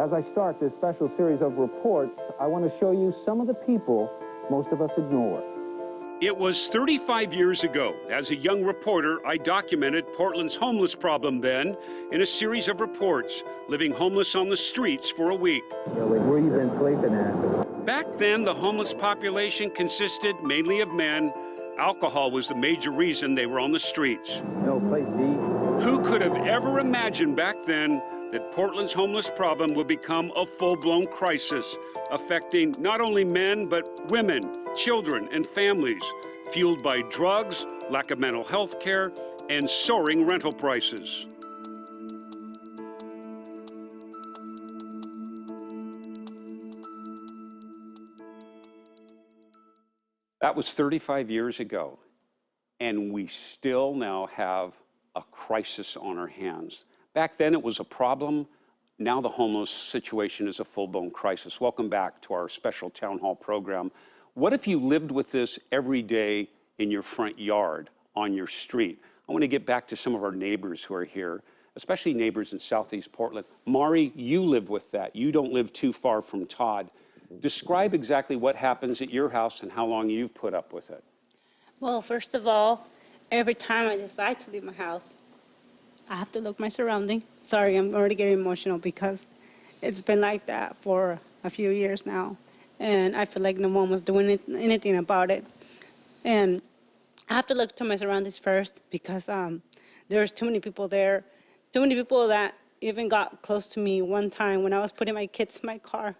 As I start this special series of reports, I want to show you some of the people most of us ignore. It was 35 years ago. As a young reporter, I documented Portland's homeless problem then in a series of reports, living homeless on the streets for a week. Yeah, like where you been sleeping at? Back then, the homeless population consisted mainly of men. Alcohol was the major reason they were on the streets. No place to eat. Who could have ever imagined back then that Portland's homeless problem would become a full-blown crisis, affecting not only men, but women, children, and families, fueled by drugs, lack of mental health care, and soaring rental prices. That was 35 years ago, and we still now have a crisis on our hands. Back then it was a problem. Now the homeless situation is a full-blown crisis. Welcome back to our special town hall program. What if you lived with this every day in your front yard, on your street? I want to get back to some of our neighbors who are here, especially neighbors in Southeast Portland. Mari, you live with that. You don't live too far from Todd. Describe exactly what happens at your house and how long you've put up with it. Well, first of all, every time I decide to leave my house, I have to look my surrounding. Sorry, I'm already getting emotional because it's been like that for a few years now. And I feel like no one was doing anything about it. And I have to look to my surroundings first because there's too many people there. Too many people that even got close to me one time when I was putting my kids in my car.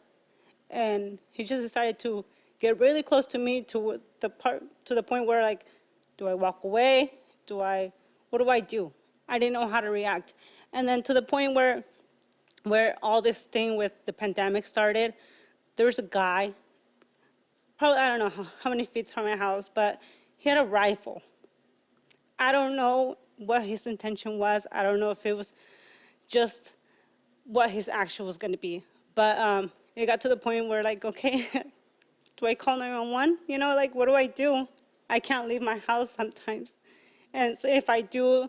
And he just decided to get really close to me to the point where, like, do I walk away? What do I do? I didn't know how to react. And then to the point where all this thing with the pandemic started, there was a guy, probably, I don't know how many feet from my house, but he had a rifle. I don't know what his intention was. I don't know if it was just what his action was going to be. But it got to the point where, like, okay, do I call 911? You know, like, what do I do? I can't leave my house sometimes. And so if I do,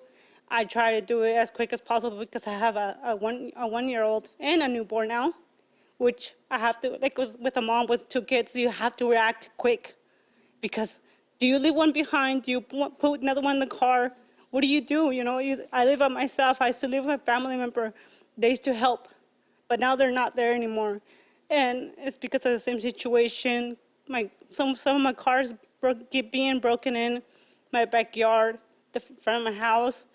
I try to do it as quick as possible because I have a one-year-old and a newborn now, which I have to, like with a mom with 2 kids, you have to react quick because do you leave one behind? Do you put another one in the car? What do you do? You know, I live by myself. I used to live with a family member. They used to help, but now they're not there anymore. And it's because of the same situation. Some of my cars keep being broken in, my backyard, the front of my house.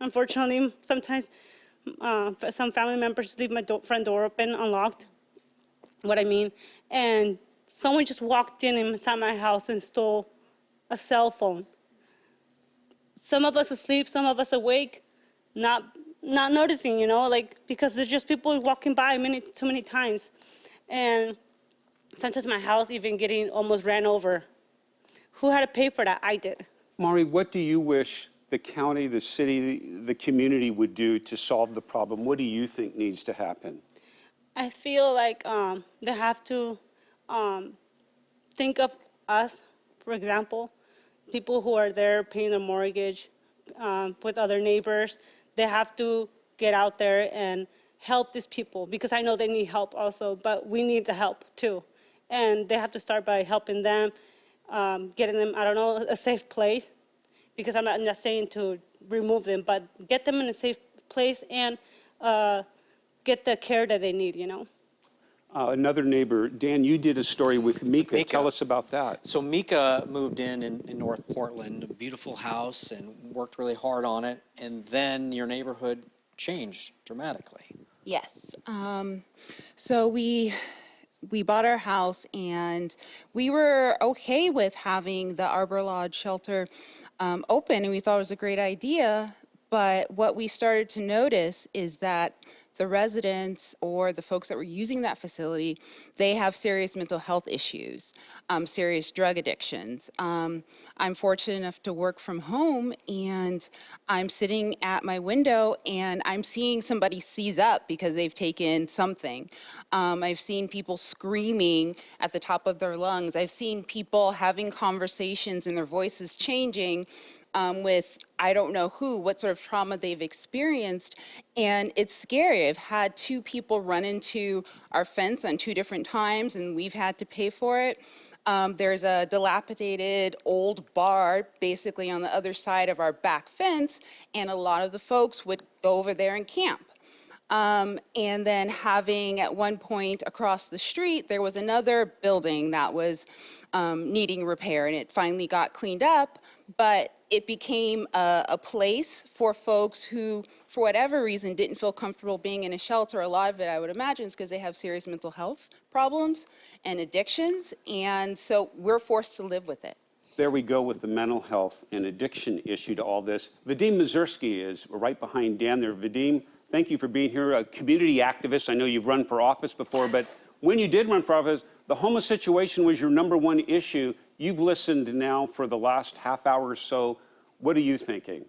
Unfortunately, sometimes some family members leave my front door open, unlocked, what I mean. And someone just walked in inside my house and stole a cell phone. Some of us asleep, some of us awake, not noticing, you know, like, because there's just people walking by too many times. And sometimes my house even getting almost ran over. Who had to pay for that? I did. Mari, what do you wish the county, the city, the community would do to solve the problem? What do you think needs to happen? I feel like they have to think of us, for example, people who are there paying their mortgage with other neighbors. They have to get out there and help these people because I know they need help also, but we need the help too. And they have to start by helping them, getting them, I don't know, a safe place, because I'm not saying to remove them, but get them in a safe place and get the care that they need, you know. Another neighbor, Dan, you did a story with Mika. Tell us about that. So Mika moved in North Portland, a beautiful house, and worked really hard on it. And then your neighborhood changed dramatically. Yes. So we bought our house, and we were okay with having the Arbor Lodge shelter open, and we thought it was a great idea. But what we started to notice is that the residents or the folks that were using that facility, they have serious mental health issues, serious drug addictions. I'm fortunate enough to work from home, and I'm sitting at my window and I'm seeing somebody seize up because they've taken something. I've seen people screaming at the top of their lungs. I've seen people having conversations and their voices changing with I don't know who, what sort of trauma they've experienced. And it's scary. I've had 2 people run into our fence on 2 different times, and we've had to pay for it. There's a dilapidated old bar basically on the other side of our back fence, and a lot of the folks would go over there and camp. And then having at one point across the street, there was another building that was needing repair, and it finally got cleaned up, but it became a place for folks who, for whatever reason, didn't feel comfortable being in a shelter. A lot of it, I would imagine, is because they have serious mental health problems and addictions, and so we're forced to live with it. There we go with the mental health and addiction issue to all this. Vadim Mazursky is right behind Dan there. Vadim, thank you for being here, a community activist. I know you've run for office before, but when you did run for office, the homeless situation was your #1 issue. You've listened now for the last half hour or so. What are you thinking?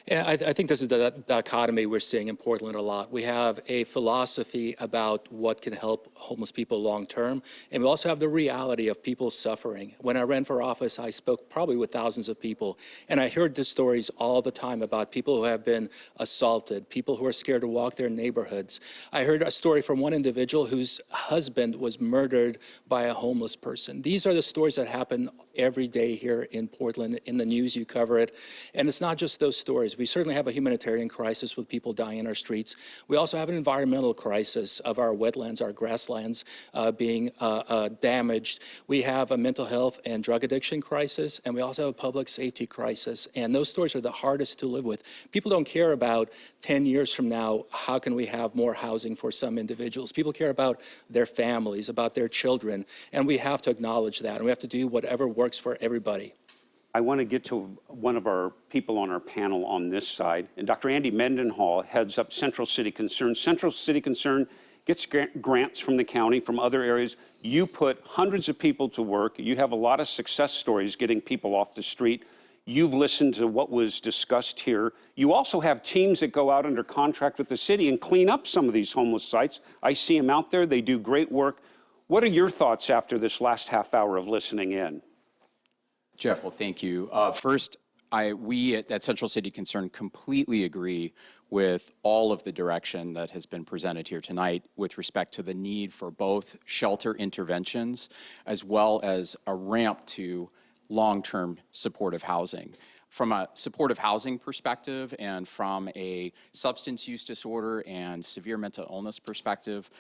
Yeah, I think this is the dichotomy we're seeing in Portland a lot. We have a philosophy about what can help homeless people long term, and we also have the reality of people suffering. When I ran for office, I spoke probably with thousands of people, and I heard the stories all the time about people who have been assaulted, people who are scared to walk their neighborhoods. I heard a story from one individual whose husband was murdered by a homeless person. These are the stories that happen every day here in Portland. In the news, you cover it. And it's not just those stories. We certainly have a humanitarian crisis with people dying in our streets. We also have an environmental crisis of our wetlands, our grasslands being damaged. We have a mental health and drug addiction crisis, and we also have a public safety crisis. And those stories are the hardest to live with. People don't care about 10 years from now, how can we have more housing for some individuals? People care about their families, about their children, and we have to acknowledge that, and we have to do whatever works for everybody. I want to get to one of our people on our panel on this side. And Dr. Andy Mendenhall heads up Central City Concern. Central City Concern gets grants from the county, from other areas. You put hundreds of people to work. You have a lot of success stories getting people off the street. You've listened to what was discussed here. You also have teams that go out under contract with the city and clean up some of these homeless sites. I see them out there. They do great work. What are your thoughts after this last half hour of listening in? Jeff, well, thank you. First, we at Central City Concern completely agree with all of the direction that has been presented here tonight with respect to the need for both shelter interventions as well as a ramp to long-term supportive housing. From a supportive housing perspective and from a substance use disorder and severe mental illness perspective,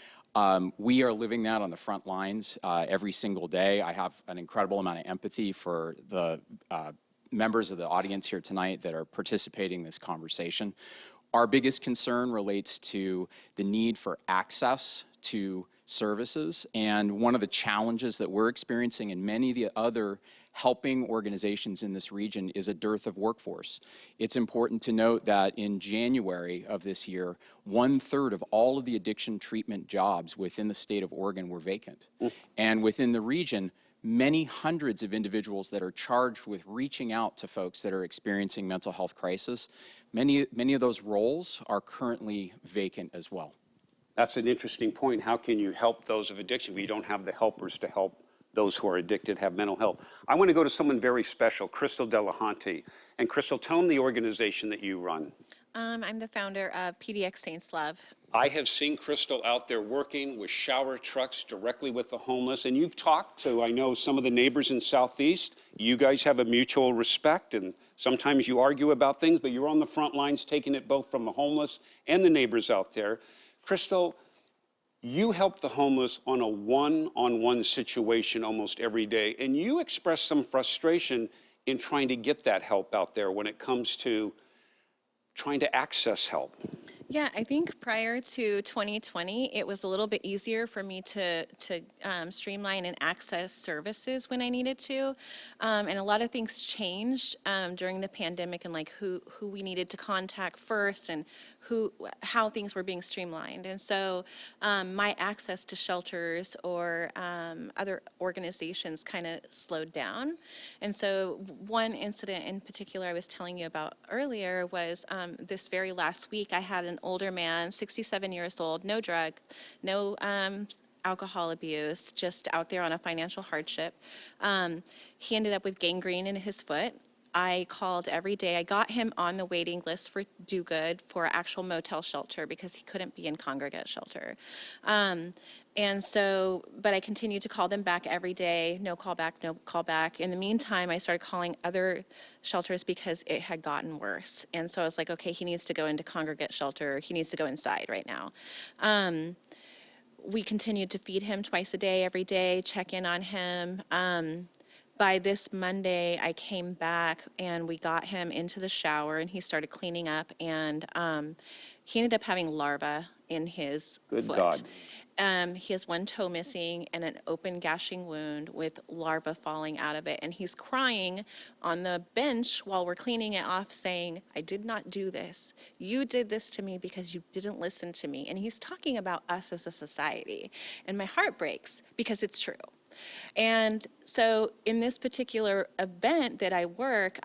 we are living that on the front lines every single day. I have an incredible amount of empathy for the members of the audience here tonight that are participating in this conversation. Our biggest concern relates to the need for access to services, and one of the challenges that we're experiencing in many of the other helping organizations in this region is a dearth of workforce. It's important to note that in January of this year, 1/3 of all of the addiction treatment jobs within the state of Oregon were vacant. And within the region, many hundreds of individuals that are charged with reaching out to folks that are experiencing mental health crisis, many of those roles are currently vacant as well. That's an interesting point. How can you help those of addiction? We don't have the helpers to help those who are addicted, have mental health. I want to go to someone very special, Crystal Delahanty. And Crystal, tell them the organization that you run. I'm the founder of PDX Saints Love. I have seen Crystal out there working with shower trucks directly with the homeless. And you've talked to, I know, some of the neighbors in Southeast. You guys have a mutual respect, and sometimes you argue about things, but you're on the front lines taking it both from the homeless and the neighbors out there. Crystal, you help the homeless on a one-on-one situation almost every day, and you express some frustration in trying to get that help out there when it comes to trying to access help. Yeah, I think prior to 2020, it was a little bit easier for me to streamline and access services when I needed to. And a lot of things changed during the pandemic, and like who we needed to contact first and how things were being streamlined. And so my access to shelters or other organizations kind of slowed down. And so one incident in particular I was telling you about earlier was this very last week. I had an older man, 67 years old, no drug, no alcohol abuse, just out there on a financial hardship. He ended up with gangrene in his foot. I called every day. I got him on the waiting list for Do Good for actual motel shelter because he couldn't be in congregate shelter. And so, but I continued to call them back every day, no call back, no call back. In the meantime, I started calling other shelters because it had gotten worse. And so I was like, okay, he needs to go into congregate shelter. He needs to go inside right now. We continued to feed him twice a day, every day, check in on him. By this Monday, I came back and we got him into the shower and he started cleaning up, and he ended up having larvae in his Good foot. God. He has one toe missing and an open gashing wound with larvae falling out of it. And he's crying on the bench while we're cleaning it off, saying, I did not do this. You did this to me because you didn't listen to me. And he's talking about us as a society. And my heart breaks because it's true. And so in this particular event that I work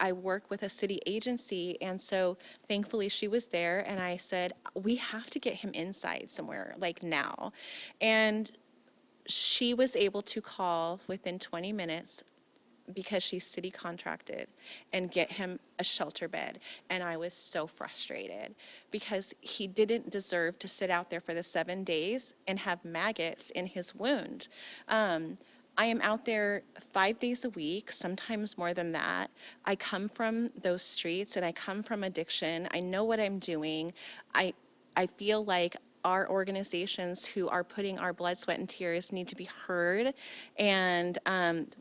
with a city agency. And so thankfully she was there, and I said, we have to get him inside somewhere, like now. And she was able to call within 20 minutes because she's city contracted and get him a shelter bed. And I was so frustrated because he didn't deserve to sit out there for the 7 days and have maggots in his wound. I am out there 5 days a week, sometimes more than that. I come from those streets and I come from addiction. I know what I'm doing. I feel like our organizations who are putting our blood, sweat, and tears need to be heard. And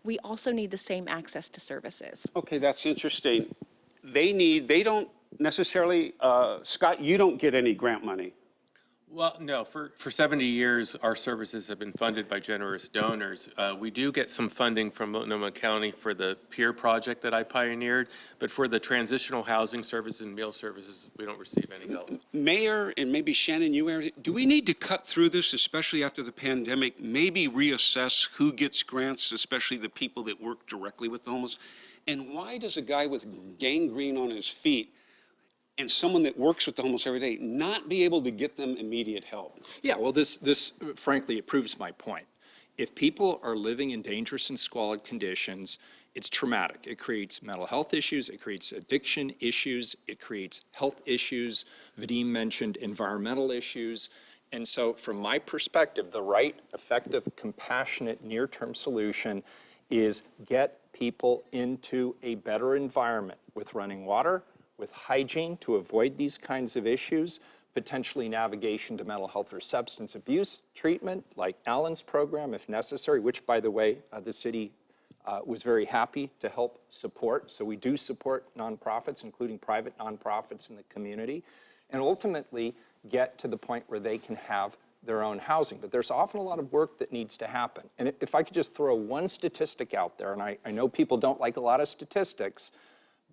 we also need the same access to services. Okay, that's interesting. They don't necessarily, Scott, you don't get any grant money. Well, no, for 70 years, our services have been funded by generous donors. We do get some funding from Multnomah County for the peer project that I pioneered, but for the transitional housing services and meal services, we don't receive any help. Mayor, and maybe Shannon, do we need to cut through this, especially after the pandemic, maybe reassess who gets grants, especially the people that work directly with the homeless? And why does a guy with gangrene on his feet and someone that works with the homeless every day not be able to get them immediate help? Yeah, well, this frankly, it proves my point. If people are living in dangerous and squalid conditions, it's traumatic. It creates mental health issues, it creates addiction issues, it creates health issues. Vadim mentioned environmental issues. And so from my perspective, the right, effective, compassionate, near-term solution is get people into a better environment with running water, with hygiene to avoid these kinds of issues, potentially navigation to mental health or substance abuse treatment, like Alan's program, if necessary, which, by the way, the city was very happy to help support. So we do support nonprofits, including private nonprofits in the community, and ultimately get to the point where they can have their own housing. But there's often a lot of work that needs to happen. And if I could just throw one statistic out there, and I know people don't like a lot of statistics,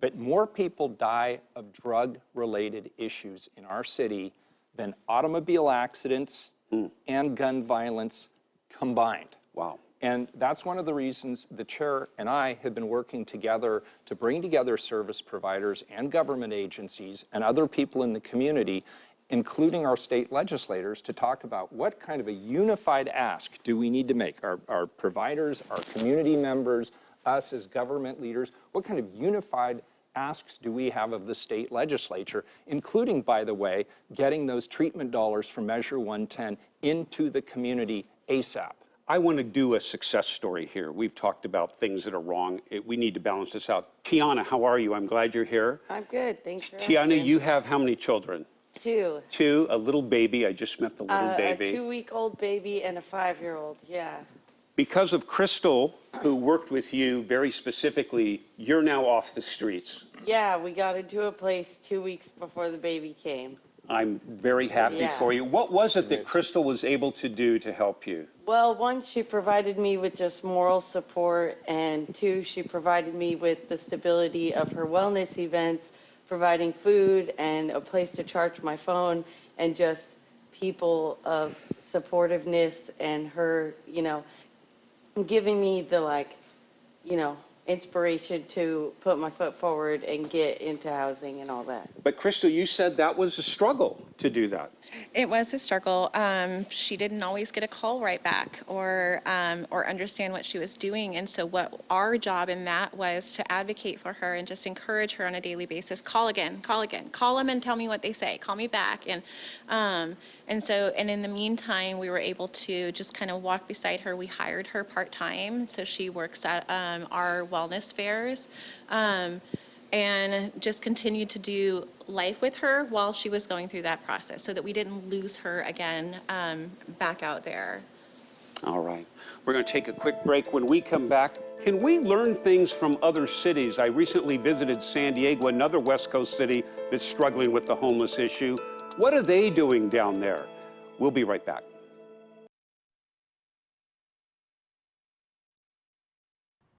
but more people die of drug-related issues in our city than automobile accidents and gun violence combined. Wow. And that's one of the reasons the chair and I have been working together to bring together service providers and government agencies and other people in the community, including our state legislators, to talk about what kind of a unified ask do we need to make, our providers, our community members, us as government leaders, what kind of unified asks do we have of the state legislature, including, by the way, getting those treatment dollars from Measure 110 into the community ASAP. I want to do a success story here. We've talked about things that are wrong. We need to balance this out. Tiana, how are you? I'm glad you're here. I'm good, thanks for Tiana, asking. you have how many children? Two. Two, a little baby. I just met the little baby. A 2-week-old baby and a 5-year-old, yeah. Because of Crystal, who worked with you very specifically, you're now off the streets. Yeah, we got into a place 2 weeks before the baby came. I'm very happy for you. What was it that Crystal was able to do to help you? Well, one, she provided me with just moral support, and two, she provided me with the stability of her wellness events, providing food and a place to charge my phone, and just people of supportiveness, and her, you know, giving me the, like, you know, inspiration to put my foot forward and get into housing and all that. But Crystal, you said that was a struggle to do that? It was a struggle. She didn't always get a call right back or understand what she was doing. And so what our job in that was to advocate for her and just encourage her on a daily basis. Call again, call again, call them and tell me what they say, call me back. And in the meantime, we were able to just kind of walk beside her. We hired her part-time. So she works at our wellness fairs. And just continued to do life with her while she was going through that process so that we didn't lose her again back out there. All right. We're going to take a quick break. When we come back, can we learn things from other cities? I recently visited San Diego, another West Coast city that's struggling with the homeless issue. What are they doing down there? We'll be right back.